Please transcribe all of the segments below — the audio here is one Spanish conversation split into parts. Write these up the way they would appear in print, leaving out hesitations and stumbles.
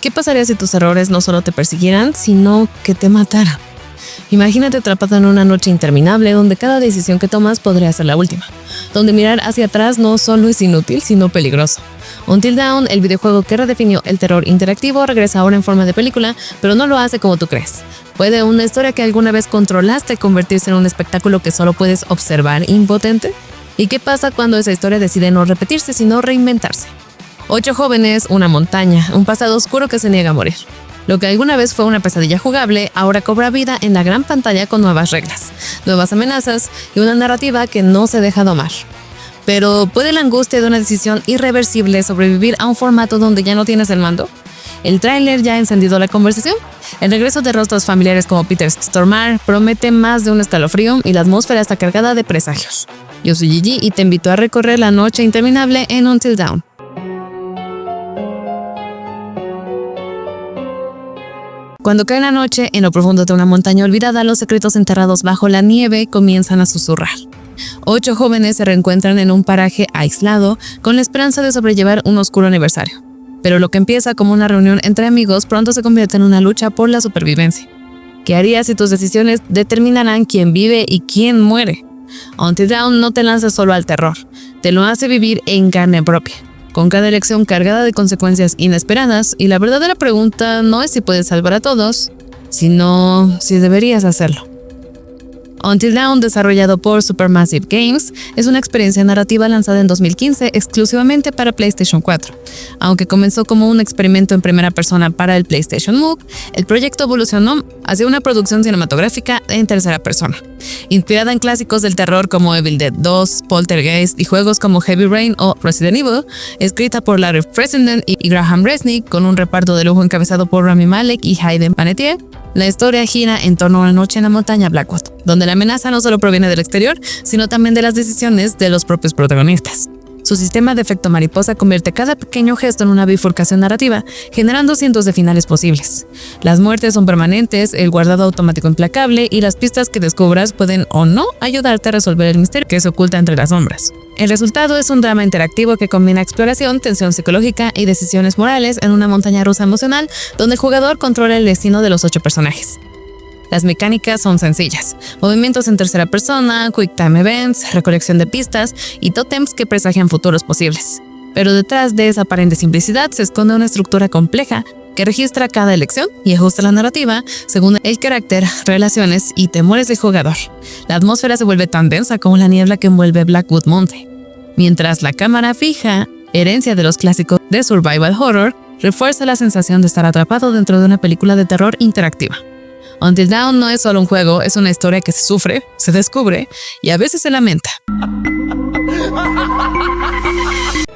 ¿Qué pasaría si tus errores no solo te persiguieran, sino que te mataran? Imagínate atrapado en una noche interminable donde cada decisión que tomas podría ser la última, donde mirar hacia atrás no solo es inútil, sino peligroso. Until Dawn, el videojuego que redefinió el terror interactivo, regresa ahora en forma de película, pero no lo hace como tú crees. ¿Puede una historia que alguna vez controlaste convertirse en un espectáculo que solo puedes observar impotente? ¿Y qué pasa cuando esa historia decide no repetirse, sino reinventarse? 8 jóvenes, una montaña, un pasado oscuro que se niega a morir. Lo que alguna vez fue una pesadilla jugable, ahora cobra vida en la gran pantalla con nuevas reglas, nuevas amenazas y una narrativa que no se deja domar. Pero ¿puede la angustia de una decisión irreversible sobrevivir a un formato donde ya no tienes el mando? ¿El tráiler ya ha encendido la conversación? El regreso de rostros familiares como Peter Stormare promete más de un escalofrío y la atmósfera está cargada de presagios. Yo soy Gigi y te invito a recorrer la noche interminable en Until Dawn. Cuando cae la noche, en lo profundo de una montaña olvidada, los secretos enterrados bajo la nieve comienzan a susurrar. 8 jóvenes se reencuentran en un paraje aislado con la esperanza de sobrellevar un oscuro aniversario. Pero lo que empieza como una reunión entre amigos pronto se convierte en una lucha por la supervivencia. ¿Qué harías si tus decisiones determinarán quién vive y quién muere? Until Dawn no te lanza solo al terror, te lo hace vivir en carne propia, con cada elección cargada de consecuencias inesperadas, y la verdadera pregunta no es si puedes salvar a todos, sino si deberías hacerlo. Until Dawn, desarrollado por Supermassive Games, es una experiencia narrativa lanzada en 2015 exclusivamente para PlayStation 4. Aunque comenzó como un experimento en primera persona para el PlayStation Move, el proyecto evolucionó hacia una producción cinematográfica en tercera persona. Inspirada en clásicos del terror como Evil Dead 2, Poltergeist y juegos como Heavy Rain o Resident Evil, escrita por Larry Fessenden y Graham Resnick, con un reparto de lujo encabezado por Rami Malek y Hayden Panettiere, la historia gira en torno a una noche en la montaña Blackwood, donde la amenaza no solo proviene del exterior, sino también de las decisiones de los propios protagonistas. Su sistema de efecto mariposa convierte cada pequeño gesto en una bifurcación narrativa, generando cientos de finales posibles. Las muertes son permanentes, el guardado automático implacable y las pistas que descubras pueden o no ayudarte a resolver el misterio que se oculta entre las sombras. El resultado es un drama interactivo que combina exploración, tensión psicológica y decisiones morales en una montaña rusa emocional donde el jugador controla el destino de los 8 personajes. Las mecánicas son sencillas: movimientos en tercera persona, quick time events, recolección de pistas y tótems que presagian futuros posibles. Pero detrás de esa aparente simplicidad se esconde una estructura compleja que registra cada elección y ajusta la narrativa según el carácter, relaciones y temores del jugador. La atmósfera se vuelve tan densa como la niebla que envuelve Blackwood Mountain, mientras la cámara fija, herencia de los clásicos de survival horror, refuerza la sensación de estar atrapado dentro de una película de terror interactiva. Until Dawn no es solo un juego, es una historia que se sufre, se descubre y a veces se lamenta.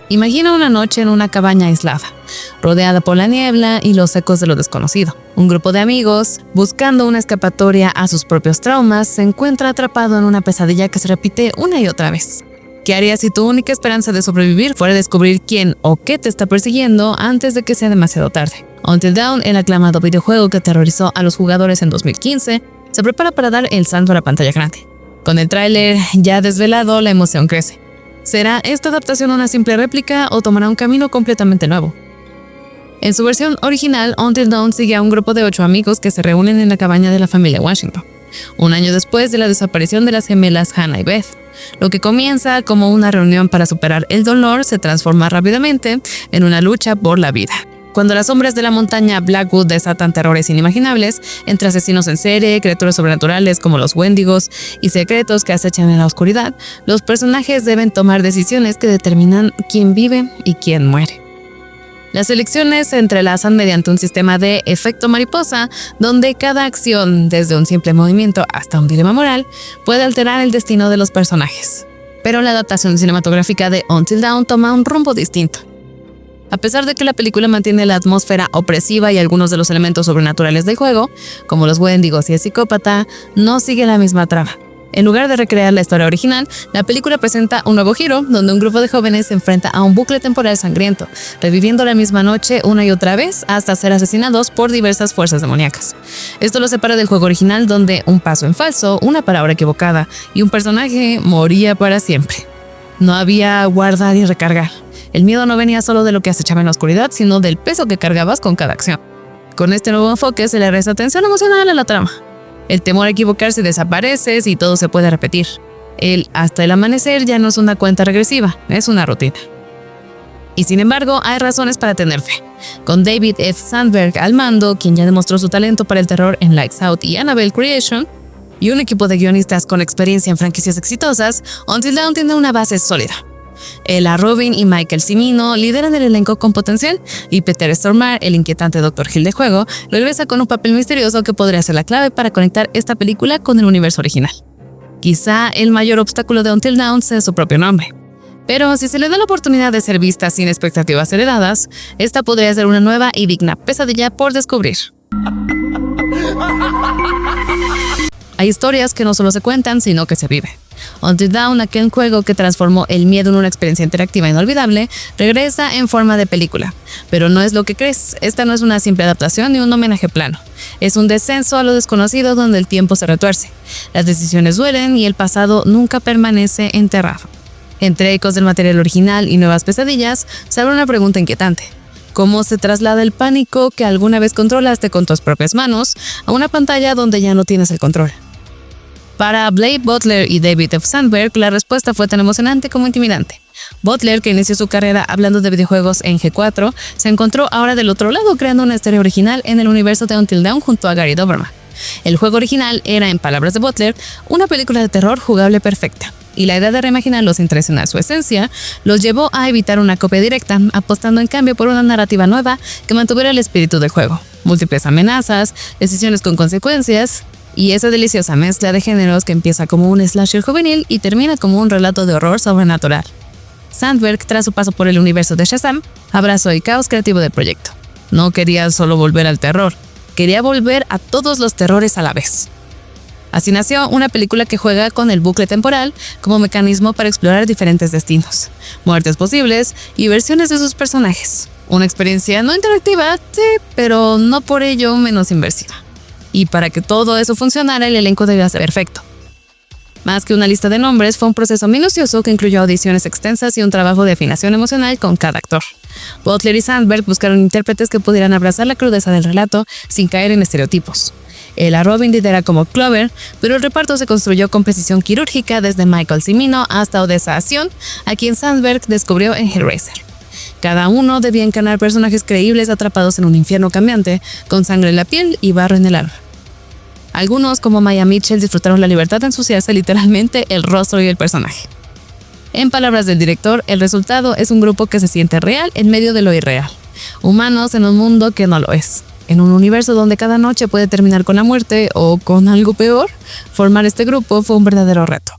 Imagina una noche en una cabaña aislada, rodeada por la niebla y los ecos de lo desconocido. Un grupo de amigos, buscando una escapatoria a sus propios traumas, se encuentra atrapado en una pesadilla que se repite una y otra vez. ¿Qué harías si tu única esperanza de sobrevivir fuera descubrir quién o qué te está persiguiendo antes de que sea demasiado tarde? Until Dawn, el aclamado videojuego que aterrorizó a los jugadores en 2015, se prepara para dar el salto a la pantalla grande. Con el tráiler ya desvelado, la emoción crece. ¿Será esta adaptación una simple réplica o tomará un camino completamente nuevo? En su versión original, Until Dawn sigue a un grupo de 8 amigos que se reúnen en la cabaña de la familia Washington, un año después de la desaparición de las gemelas Hannah y Beth. Lo que comienza como una reunión para superar el dolor se transforma rápidamente en una lucha por la vida. Cuando las sombras de la montaña Blackwood desatan terrores inimaginables, entre asesinos en serie, criaturas sobrenaturales como los Wendigos y secretos que acechan en la oscuridad, los personajes deben tomar decisiones que determinan quién vive y quién muere. Las elecciones se entrelazan mediante un sistema de efecto mariposa, donde cada acción, desde un simple movimiento hasta un dilema moral, puede alterar el destino de los personajes. Pero la adaptación cinematográfica de Until Dawn toma un rumbo distinto. A pesar de que la película mantiene la atmósfera opresiva y algunos de los elementos sobrenaturales del juego, como los Wendigos y el psicópata, no sigue la misma trama. En lugar de recrear la historia original, la película presenta un nuevo giro, donde un grupo de jóvenes se enfrenta a un bucle temporal sangriento, reviviendo la misma noche una y otra vez hasta ser asesinados por diversas fuerzas demoníacas. Esto lo separa del juego original, donde un paso en falso, una palabra equivocada y un personaje moría para siempre. No había guardar y recargar. El miedo no venía solo de lo que acechaba en la oscuridad, sino del peso que cargabas con cada acción. Con este nuevo enfoque se le resta tensión emocional a la trama. El temor a equivocarse desaparece y todo se puede repetir. El hasta el amanecer ya no es una cuenta regresiva, es una rutina. Y sin embargo, hay razones para tener fe. Con David F. Sandberg al mando, quien ya demostró su talento para el terror en Lights Out y Annabelle Creation, y un equipo de guionistas con experiencia en franquicias exitosas, Until Dawn tiene una base sólida. Ella Robin y Michael Cimino lideran el elenco con potencial, y Peter Stormare, el inquietante Dr. Hill de juego, regresa con un papel misterioso que podría ser la clave para conectar esta película con el universo original. Quizá el mayor obstáculo de Until Dawn sea su propio nombre. Pero si se le da la oportunidad de ser vista sin expectativas heredadas, esta podría ser una nueva y digna pesadilla por descubrir. Hay historias que no solo se cuentan, sino que se viven. Until Dawn, aquel juego que transformó el miedo en una experiencia interactiva inolvidable, regresa en forma de película. Pero no es lo que crees, esta no es una simple adaptación ni un homenaje plano. Es un descenso a lo desconocido donde el tiempo se retuerce. Las decisiones duelen y el pasado nunca permanece enterrado. Entre ecos del material original y nuevas pesadillas, se abre una pregunta inquietante. ¿Cómo se traslada el pánico que alguna vez controlaste con tus propias manos a una pantalla donde ya no tienes el control? Para Blake Butler y David F. Sandberg, la respuesta fue tan emocionante como intimidante. Butler, que inició su carrera hablando de videojuegos en G4, se encontró ahora del otro lado creando una historia original en el universo de Until Dawn junto a Gary Doberman. El juego original era, en palabras de Butler, una película de terror jugable perfecta. Y la idea de reimaginarlo sin traicionar su esencia los llevó a evitar una copia directa, apostando en cambio por una narrativa nueva que mantuviera el espíritu del juego. Múltiples amenazas, decisiones con consecuencias y esa deliciosa mezcla de géneros que empieza como un slasher juvenil y termina como un relato de horror sobrenatural. Sandberg, tras su paso por el universo de Shazam, abrazó el caos creativo del proyecto. No quería solo volver al terror, quería volver a todos los terrores a la vez. Así nació una película que juega con el bucle temporal como mecanismo para explorar diferentes destinos, muertes posibles y versiones de sus personajes. Una experiencia no interactiva, sí, pero no por ello menos inmersiva. Y para que todo eso funcionara, el elenco debía ser perfecto. Más que una lista de nombres, fue un proceso minucioso que incluyó audiciones extensas y un trabajo de afinación emocional con cada actor. Butler y Sandberg buscaron intérpretes que pudieran abrazar la crudeza del relato sin caer en estereotipos. Ella Robin lidera como Clover, pero el reparto se construyó con precisión quirúrgica desde Michael Cimino hasta Odessa Ación, a quien Sandberg descubrió en Hellraiser. Cada uno debía encarnar personajes creíbles atrapados en un infierno cambiante, con sangre en la piel y barro en el alma. Algunos, como Maya Mitchell, disfrutaron la libertad de ensuciarse literalmente el rostro y el personaje. En palabras del director, el resultado es un grupo que se siente real en medio de lo irreal. Humanos en un mundo que no lo es. En un universo donde cada noche puede terminar con la muerte o con algo peor, formar este grupo fue un verdadero reto.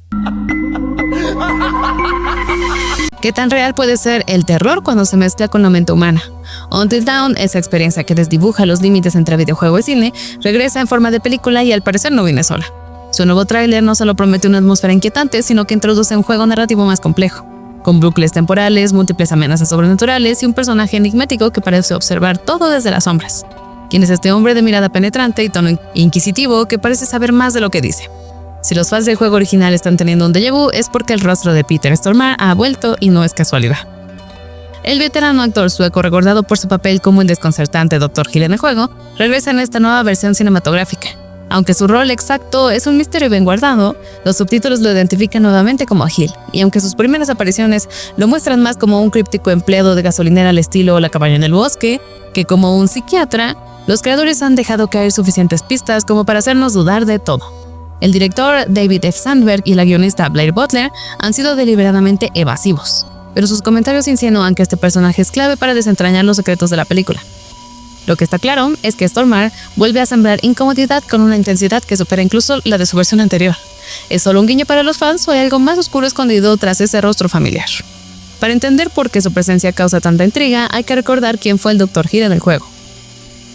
¿Qué tan real puede ser el terror cuando se mezcla con la mente humana? Until Dawn, esa experiencia que desdibuja los límites entre videojuego y cine, regresa en forma de película y al parecer no viene sola. Su nuevo tráiler no solo promete una atmósfera inquietante, sino que introduce un juego narrativo más complejo, con bucles temporales, múltiples amenazas sobrenaturales y un personaje enigmático que parece observar todo desde las sombras. ¿Quién es este hombre de mirada penetrante y tono inquisitivo que parece saber más de lo que dice? Si los fans del juego original están teniendo un déjà vu, es porque el rostro de Peter Stormare ha vuelto y no es casualidad. El veterano actor sueco, recordado por su papel como el desconcertante Dr. Hill en el juego, regresa en esta nueva versión cinematográfica. Aunque su rol exacto es un misterio bien guardado, los subtítulos lo identifican nuevamente como Hill, y aunque sus primeras apariciones lo muestran más como un críptico empleado de gasolinera al estilo La cabaña en el bosque, que como un psiquiatra, los creadores han dejado caer suficientes pistas como para hacernos dudar de todo. El director David F. Sandberg y la guionista Blair Butler han sido deliberadamente evasivos, pero sus comentarios insinúan que este personaje es clave para desentrañar los secretos de la película. Lo que está claro es que Stormare vuelve a sembrar incomodidad con una intensidad que supera incluso la de su versión anterior. ¿Es solo un guiño para los fans o hay algo más oscuro escondido tras ese rostro familiar? Para entender por qué su presencia causa tanta intriga, hay que recordar quién fue el Dr. Hill en el juego.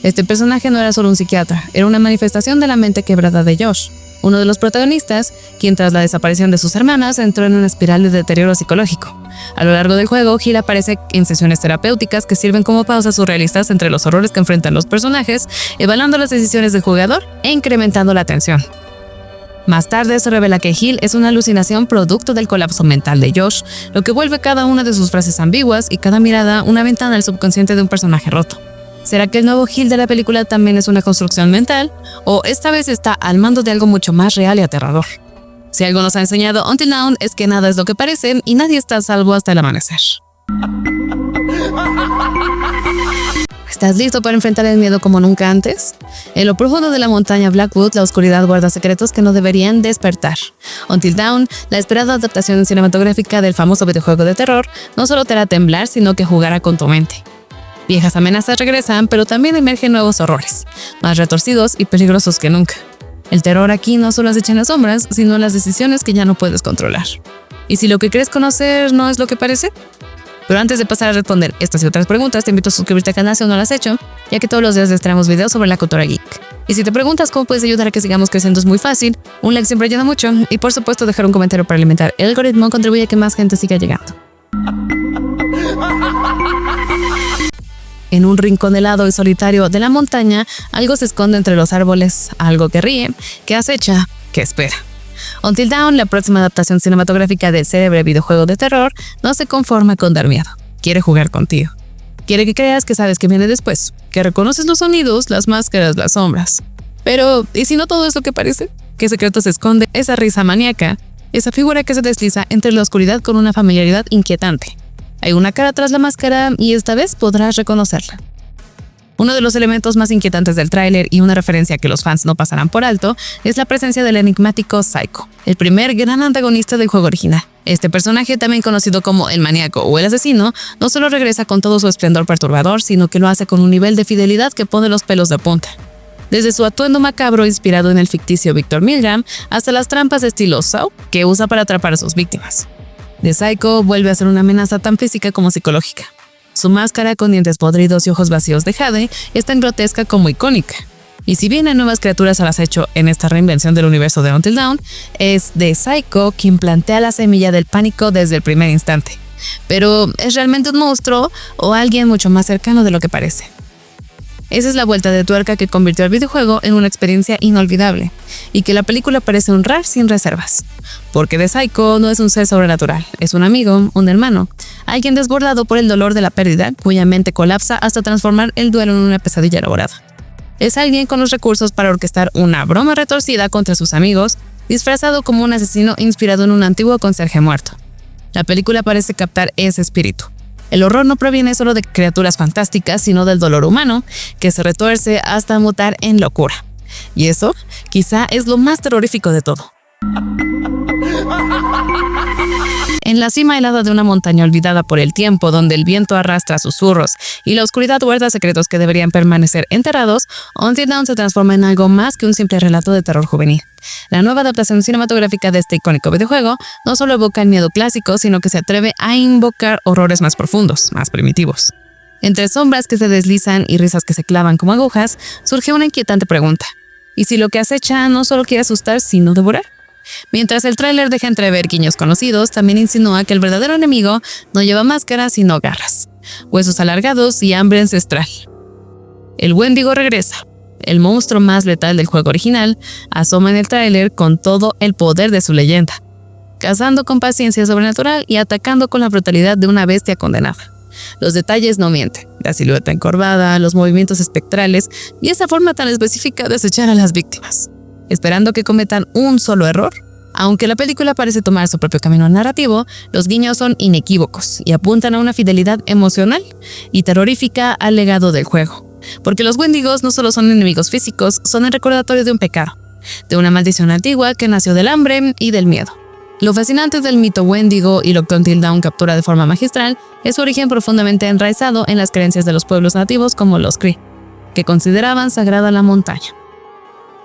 Este personaje no era solo un psiquiatra, era una manifestación de la mente quebrada de Josh, uno de los protagonistas, quien tras la desaparición de sus hermanas entró en una espiral de deterioro psicológico. A lo largo del juego, Hill aparece en sesiones terapéuticas que sirven como pausas surrealistas entre los horrores que enfrentan los personajes, evaluando las decisiones del jugador e incrementando la tensión. Más tarde se revela que Hill es una alucinación producto del colapso mental de Josh, lo que vuelve cada una de sus frases ambiguas y cada mirada una ventana al subconsciente de un personaje roto. ¿Será que el nuevo Hill de la película también es una construcción mental? ¿O esta vez está al mando de algo mucho más real y aterrador? Si algo nos ha enseñado Until Dawn es que nada es lo que parece y nadie está a salvo hasta el amanecer. ¿Estás listo para enfrentar el miedo como nunca antes? En lo profundo de la montaña Blackwood, la oscuridad guarda secretos que no deberían despertar. Until Dawn, la esperada adaptación cinematográfica del famoso videojuego de terror, no solo te hará temblar, sino que jugará con tu mente. Viejas amenazas regresan, pero también emergen nuevos horrores, más retorcidos y peligrosos que nunca. El terror aquí no solo acecha en las sombras, sino en las decisiones que ya no puedes controlar. ¿Y si lo que crees conocer no es lo que parece? Pero antes de pasar a responder estas y otras preguntas, te invito a suscribirte al canal si aún no lo has hecho, ya que todos los días les traemos videos sobre la cultura geek. Y si te preguntas cómo puedes ayudar a que sigamos creciendo, es muy fácil. Un like siempre ayuda mucho y por supuesto dejar un comentario para alimentar el algoritmo contribuye a que más gente siga llegando. En un rincón helado y solitario de la montaña, algo se esconde entre los árboles, algo que ríe, que acecha, que espera. Until Dawn, la próxima adaptación cinematográfica del célebre videojuego de terror, no se conforma con dar miedo. Quiere jugar contigo. Quiere que creas que sabes qué viene después, que reconoces los sonidos, las máscaras, las sombras. Pero, ¿y si no todo es lo que parece? ¿Qué secreto se esconde esa risa maníaca? Esa figura que se desliza entre la oscuridad con una familiaridad inquietante. Hay una cara tras la máscara y esta vez podrás reconocerla. Uno de los elementos más inquietantes del tráiler y una referencia que los fans no pasarán por alto es la presencia del enigmático Psycho, el primer gran antagonista del juego original. Este personaje, también conocido como el maníaco o el asesino, no solo regresa con todo su esplendor perturbador, sino que lo hace con un nivel de fidelidad que pone los pelos de punta. Desde su atuendo macabro inspirado en el ficticio Victor Milgram hasta las trampas de estilo Saw que usa para atrapar a sus víctimas. The Psycho vuelve a ser una amenaza tan física como psicológica. Su máscara con dientes podridos y ojos vacíos de jade es tan grotesca como icónica. Y si bien hay nuevas criaturas al acecho en esta reinvención del universo de Until Dawn, es The Psycho quien plantea la semilla del pánico desde el primer instante. Pero, ¿es realmente un monstruo o alguien mucho más cercano de lo que parece? Esa es la vuelta de tuerca que convirtió al videojuego en una experiencia inolvidable y que la película parece honrar sin reservas. Porque The Psycho no es un ser sobrenatural, es un amigo, un hermano, alguien desbordado por el dolor de la pérdida, cuya mente colapsa hasta transformar el duelo en una pesadilla elaborada. Es alguien con los recursos para orquestar una broma retorcida contra sus amigos, disfrazado como un asesino inspirado en un antiguo conserje muerto. La película parece captar ese espíritu. El horror no proviene solo de criaturas fantásticas, sino del dolor humano, que se retuerce hasta mutar en locura. Y eso, quizá, es lo más terrorífico de todo. En la cima helada de una montaña olvidada por el tiempo, donde el viento arrastra susurros y la oscuridad guarda secretos que deberían permanecer enterrados, Until Dawn se transforma en algo más que un simple relato de terror juvenil. La nueva adaptación cinematográfica de este icónico videojuego no solo evoca el miedo clásico, sino que se atreve a invocar horrores más profundos, más primitivos. Entre sombras que se deslizan y risas que se clavan como agujas, surge una inquietante pregunta. ¿Y si lo que acecha no solo quiere asustar, sino devorar? Mientras el tráiler deja entrever guiños conocidos, también insinúa que el verdadero enemigo no lleva máscaras sino garras, huesos alargados y hambre ancestral. El Wendigo regresa. El monstruo más letal del juego original asoma en el tráiler con todo el poder de su leyenda, cazando con paciencia sobrenatural y atacando con la brutalidad de una bestia condenada. Los detalles no mienten, la silueta encorvada, los movimientos espectrales y esa forma tan específica de acechar a las víctimas, esperando que cometan un solo error. Aunque la película parece tomar su propio camino narrativo, los guiños son inequívocos y apuntan a una fidelidad emocional y terrorífica al legado del juego. Porque los Wendigos no solo son enemigos físicos, son el recordatorio de un pecado, de una maldición antigua que nació del hambre y del miedo. Lo fascinante del mito Wendigo y lo que Until Dawn captura de forma magistral es su origen profundamente enraizado en las creencias de los pueblos nativos como los Cree, que consideraban sagrada la montaña.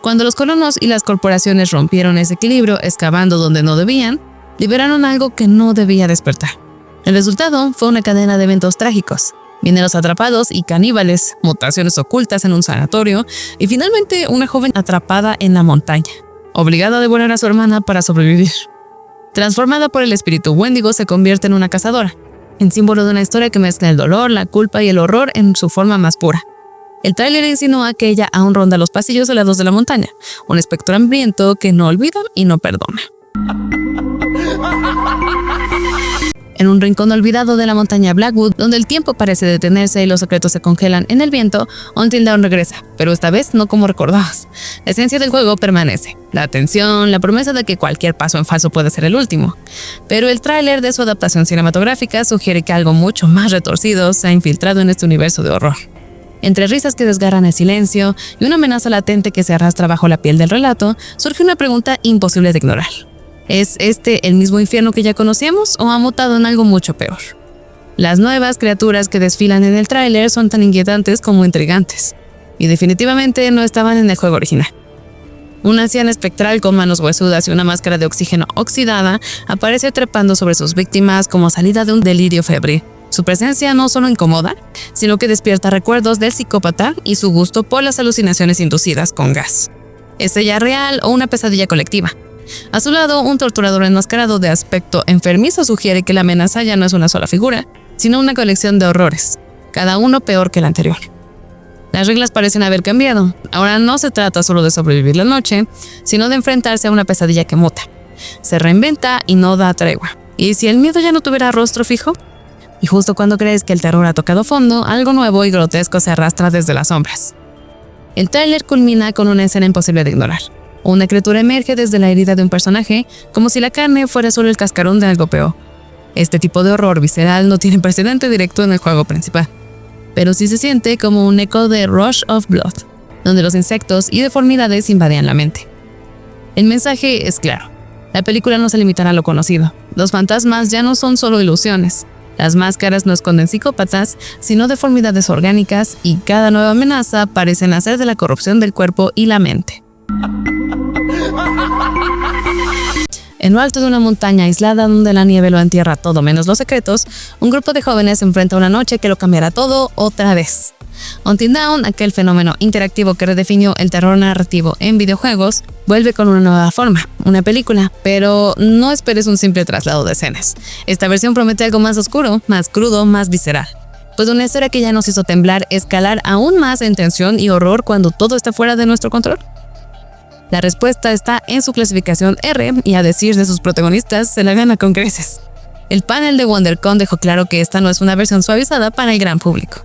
Cuando los colonos y las corporaciones rompieron ese equilibrio, excavando donde no debían, liberaron algo que no debía despertar. El resultado fue una cadena de eventos trágicos: mineros atrapados y caníbales, mutaciones ocultas en un sanatorio y finalmente una joven atrapada en la montaña, obligada a devorar a su hermana para sobrevivir. Transformada por el espíritu Wendigo, se convierte en una cazadora, en símbolo de una historia que mezcla el dolor, la culpa y el horror en su forma más pura. El tráiler insinúa que ella aún ronda los pasillos helados de la montaña, un espectro hambriento que no olvida y no perdona. En un rincón olvidado de la montaña Blackwood, donde el tiempo parece detenerse y los secretos se congelan en el viento, Until Dawn regresa, pero esta vez no como recordabas. La esencia del juego permanece, la tensión, la promesa de que cualquier paso en falso puede ser el último. Pero el tráiler de su adaptación cinematográfica sugiere que algo mucho más retorcido se ha infiltrado en este universo de horror. Entre risas que desgarran el silencio y una amenaza latente que se arrastra bajo la piel del relato, surge una pregunta imposible de ignorar. ¿Es este el mismo infierno que ya conocíamos o ha mutado en algo mucho peor? Las nuevas criaturas que desfilan en el tráiler son tan inquietantes como intrigantes, y definitivamente no estaban en el juego original. Una anciana espectral con manos huesudas y una máscara de oxígeno oxidada aparece trepando sobre sus víctimas como salida de un delirio febril. Su presencia no solo incomoda, sino que despierta recuerdos del psicópata y su gusto por las alucinaciones inducidas con gas. ¿Es ella real o una pesadilla colectiva? A su lado, un torturador enmascarado de aspecto enfermizo sugiere que la amenaza ya no es una sola figura, sino una colección de horrores, cada uno peor que el anterior. Las reglas parecen haber cambiado. Ahora no se trata solo de sobrevivir la noche, sino de enfrentarse a una pesadilla que muta. Se reinventa y no da tregua. ¿Y si el miedo ya no tuviera rostro fijo? Y justo cuando crees que el terror ha tocado fondo, algo nuevo y grotesco se arrastra desde las sombras. El tráiler culmina con una escena imposible de ignorar. Una criatura emerge desde la herida de un personaje, como si la carne fuera solo el cascarón de algo peor. Este tipo de horror visceral no tiene precedente directo en el juego principal, pero sí se siente como un eco de Rush of Blood, donde los insectos y deformidades invadían la mente. El mensaje es claro. La película no se limitará a lo conocido. Los fantasmas ya no son solo ilusiones. Las máscaras no esconden psicópatas, sino deformidades orgánicas, y cada nueva amenaza parece nacer de la corrupción del cuerpo y la mente. En lo alto de una montaña aislada donde la nieve lo entierra todo menos los secretos, un grupo de jóvenes se enfrenta a una noche que lo cambiará todo otra vez. Until Dawn, aquel fenómeno interactivo que redefinió el terror narrativo en videojuegos, vuelve con una nueva forma, una película, pero no esperes un simple traslado de escenas. Esta versión promete algo más oscuro, más crudo, más visceral. Pues una historia que ya nos hizo temblar, escalar aún más en tensión y horror cuando todo está fuera de nuestro control. La respuesta está en su clasificación R, y a decir de sus protagonistas, se la gana con creces. El panel de WonderCon dejó claro que esta no es una versión suavizada para el gran público.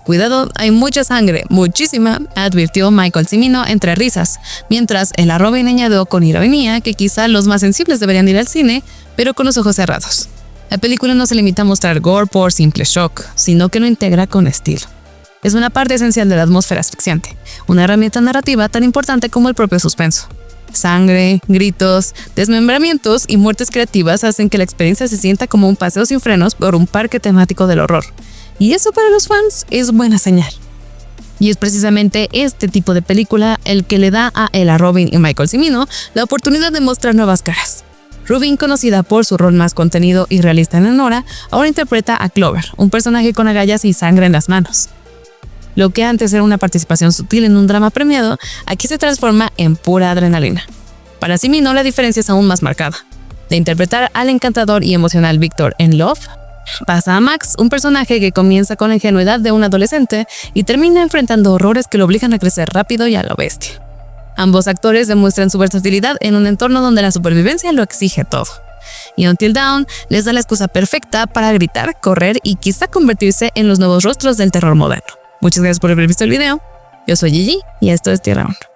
Cuidado, hay mucha sangre, muchísima, advirtió Michael Cimino entre risas, mientras el Robin añadió con ironía que quizá los más sensibles deberían ir al cine, pero con los ojos cerrados. La película no se limita a mostrar gore por simple shock, sino que lo integra con estilo. Es una parte esencial de la atmósfera asfixiante, una herramienta narrativa tan importante como el propio suspenso. Sangre, gritos, desmembramientos y muertes creativas hacen que la experiencia se sienta como un paseo sin frenos por un parque temático del horror. Y eso para los fans es buena señal. Y es precisamente este tipo de película el que le da a Ella Robin y Michael Cimino la oportunidad de mostrar nuevas caras. Rubin, conocida por su rol más contenido y realista en Nora, ahora interpreta a Clover, un personaje con agallas y sangre en las manos. Lo que antes era una participación sutil en un drama premiado, aquí se transforma en pura adrenalina. Para Cimino, la diferencia es aún más marcada. De interpretar al encantador y emocional Victor en Love, pasa a Max, un personaje que comienza con la ingenuidad de un adolescente y termina enfrentando horrores que lo obligan a crecer rápido y a lo bestia. Ambos actores demuestran su versatilidad en un entorno donde la supervivencia lo exige todo. Y Until Dawn les da la excusa perfecta para gritar, correr y quizá convertirse en los nuevos rostros del terror moderno. Muchas gracias por haber visto el video. Yo soy Gigi y esto es Tierra 1.